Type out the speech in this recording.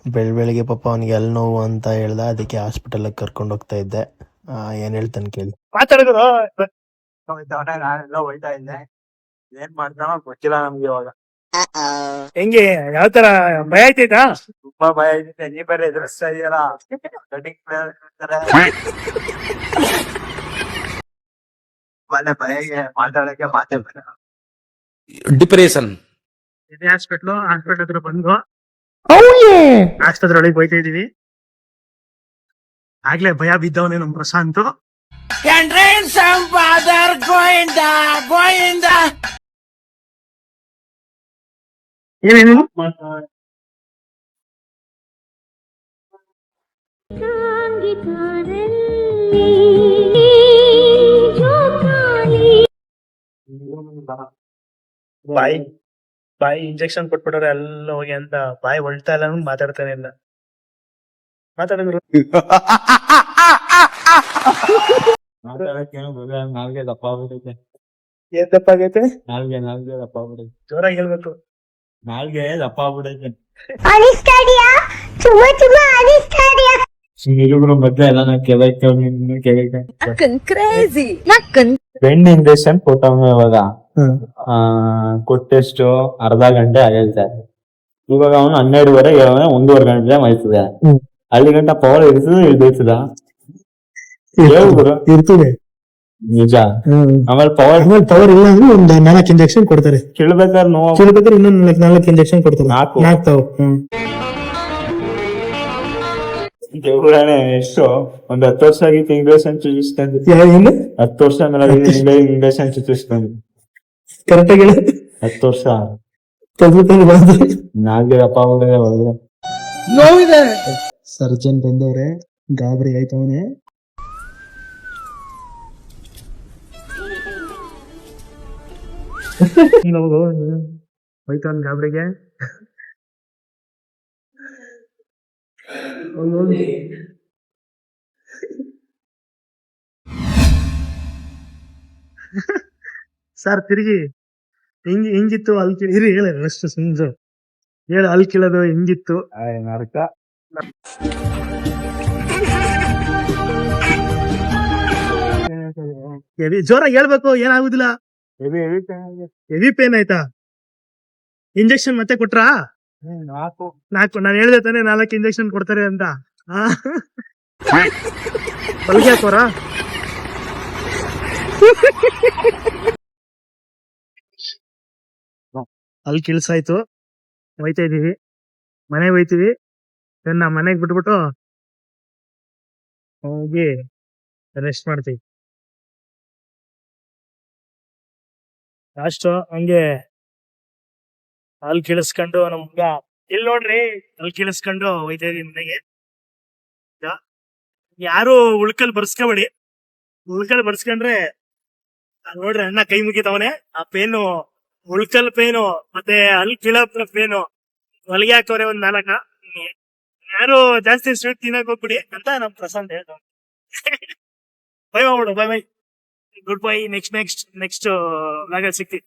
ಬೆಳಿಗ್ಗೆ ಪಾಪ ಅವನಿಗೆ ಎಲ್ ನೋವು ಅಂತ ಹೇಳ್ದ, ಅದಕ್ಕೆ ಹಾಸ್ಪಿಟಲ್ ಕರ್ಕೊಂಡು ಹೋಗ್ತಾ ಇದ್ದೆ. ಏನ್ ಹೇಳ್ತಾನೆ ಕೇಳಿ. ಮಾತಾಡಿದ್ರು ನಾನೆಲ್ಲ ಹೋಯ್ತಾ ಇದ್ದೆ. ಏನ್ ಮಾಡ್ತಾನೋ ಗೊತ್ತಿಲ್ಲ ನಮ್ಗೆ ಇವಾಗ. ಹೆಂಗೆ ಯಾವ ತರ ಭಯ ಆಯ್ತೈತಾ? ತುಂಬಾ ಭಯ ಆಯ್ತೈತೆ. ನೀ ಬೇರೆ ಎದುರಿಸ್ತಾ ಇದೆಯಲ್ಲ, ಭಯಗೆ ಮಾತಾಡಕ್ಕೆ ಮಾತೇ ಬೇಡ. ಡಿಪ್ರೆಷನ್. ಇದೇ ಹಾಸ್ಪಿಟ್ಲ್ ಹತ್ರ ಬಂದು ಆಸ್ಪತ್ರೆ ಒಳಗೆ ಹೋಯ್ತಾ ಇದೀವಿ. ಆಗ್ಲೇ ಭಯ ಬಿದ್ದವನೇ ನಮ್ ಪ್ರಶಾಂತ್. ಏನೇನು ಬಾಯಿ ಇಂಜೆಕ್ಷನ್ ಕೊಟ್ಬಿಟ್ರೆ ಎಲ್ಲ ಹೋಗಿ ಅಂತ ಬಾಯಿ ಹೊಳ್ತಾ ಇಲ್ಲ, ಮಾತಾಡ್ತಾನೆ ಇಲ್ಲ. ಮಾತಾಡಿದ್ರು ನಾಲ್ಗೆ ದಪ್ಪ ಆಗ್ಬಿಟ್ಟೈತೆ. ಏನ್ ದಪ್ಪ ಆಗೈತೆ? ನಾಲ್ಗೆ ದಪ್ಪ ಆಗ್ಬಿಟ್ಟೈತೆ. ಜೋರಾಗಿ ಹೇಳ್ಬೇಕು. ನಾಲ್ಗೆ ದಪ್ಪ ಆಗ್ಬಿಟ್ಟೈತೆ. ಮೊದ್ಲು ಎಲ್ಲ ನಾ ಬೆಂಡ್ ಇಂಜೆಕ್ಷನ್ ಕೊಟ್ಟವ್ನು ಇವಾಗ. ಕೊಟ್ಟೆಷ್ಟು ಅರ್ಧ ಗಂಟೆ ಆಗೈತೆ. ಇವಾಗ ಅವನು 12:30 ಹೇಳವನೆ, 1:15 ಗಂಟೆ ಮೈತದೆ. ಅಲ್ಲಿ ಗಂಟ ಪವರ್ ಇಳಿಸದ ಇರ್ತದೆ ನಿಜ. ಆಮೇಲೆ ಪವರ್ ಇಲ್ಲ ಅಂದ್ರೆ ಒಂದ್ 4 ಇಂಜೆಕ್ಷನ್ ಕೊಡ್ತಾರೆ. ಕೇಳ್ಬೇಕಾದ್ರೆ ಇನ್ನೊಂದ್ 4 ಇಂಜೆಕ್ಷನ್ ಕೊಡ್ತಾರೆ. 4 ದೇವ್ರಾಣೆ ಎಷ್ಟು ಒಂದ್ 10 ವರ್ಷ ಆಗಿತ್ತು ಇಂಜೆಕ್ಷನ್ ಚುಚ್ಚಿಸ್ಕೊಂಡು. 10 ವರ್ಷ ಮೇಲೆ ಇಂಜೆಕ್ಷನ್ ಚುಚ್ಚಿಸ್ಕೊಂಡು ಕರೆಕ್ಟ್ ಆಗಿ 10 ವರ್ಷ ನಾಲ್ಗೆ ಅಪ್ಪ ನೋವಿದೆ. ಸರ್ಜನ್ ಬಂದವ್ರೆ, ಗಾಬರಿ ಆಯ್ತವನೆ. ಹೋಯ್ತವನ್ ಗಾಬರಿಗೆ. ಸರ್ ತಿರುಗಿ ಹಿಂಗಿತ್ತು ಅಲ್ಲಿ ಇರಿ ಹೇಳ ಅಷ್ಟು ಸಂಜು ಹೇಳ ಅಲ್ಲಿ ಕೀಳೋದು ಹಿಂಗಿತ್ತು ನರಕ. ಜೋರಾಗಿ ಹೇಳ್ಬೇಕು, ಏನಾಗುದಿಲ್ಲ. ಹೆವಿ ಪೇನ್ ಆಯ್ತಾ? ಇಂಜೆಕ್ಷನ್ ಮತ್ತೆ ಕೊಟ್ರಾ? 4 ನಾನು ಹೇಳ್ದೆ ತಾನೆ 4 ಇಂಜೆಕ್ಷನ್ ಕೊಡ್ತಾರೆ ಅಂತ. ಹೊಲಿಗೆ ಹಾಕೋರ ಅಲ್ಲಿ ಕಿಳ್ಸಾಯ್ತು. ಹೋಯ್ತಾ ಇದೀವಿ, ಮನೆಗೆ ಹೋಯ್ತೀವಿ. ಮನೆಗ್ ಬಿಟ್ಬಿಟ್ಟು ಹೋಗಿ ರೆಸ್ಟ್ ಮಾಡ್ತೀವಿ. ಲಾಸ್ಟ್ ಹಂಗೆ ಅಲ್ಲಿ ಕಿಳಿಸ್ಕೊಂಡು ನಮ್ಗ ಇಲ್ಲಿ ನೋಡ್ರಿ, ಅಲ್ಲಿ ಕಿಳಿಸ್ಕೊಂಡು ಹೋಯ್ತಾ ಇದೀವಿ ಮನೆಗೆ. ಯಾರು ಉಳ್ಕಲ್ ಬರ್ಸ್ಕೊಬೇಡಿ. ಉಳ್ಕಲ್ ಬರ್ಸ್ಕೊಂಡ್ರೆ ನೋಡ್ರಿ ಅಣ್ಣ ಕೈ ಮುಗಿತವನೆ. ಆ ಪೇನು, ಉಳ್ಕಲ್ ಪೇನು ಮತ್ತೆ ಅಲ್ಲಿ ಕಿಳಪ್ನ ಪೇನು ಹೊಲಿಗೆ ಹಾಕೋರೆ ಒಂದ್ 4. ಯಾರು ಜಾಸ್ತಿ ಸ್ವೀಟ್ ತಿನ್ನಕ್ ಹೋಗ್ಬಿಡಿ ಅಂತ ನಮ್ ಪ್ರಶಾಂತ್ ಹೇಳ್ತಾವ. ಬೈ ಮಾಡ್ಬಿಡು, ಬೈ. Good bye. ನೆಕ್ಸ್ಟ್ ವ್ಲಾಗಲ್ಲಿ ಸಿಗ್ತೀವಿ.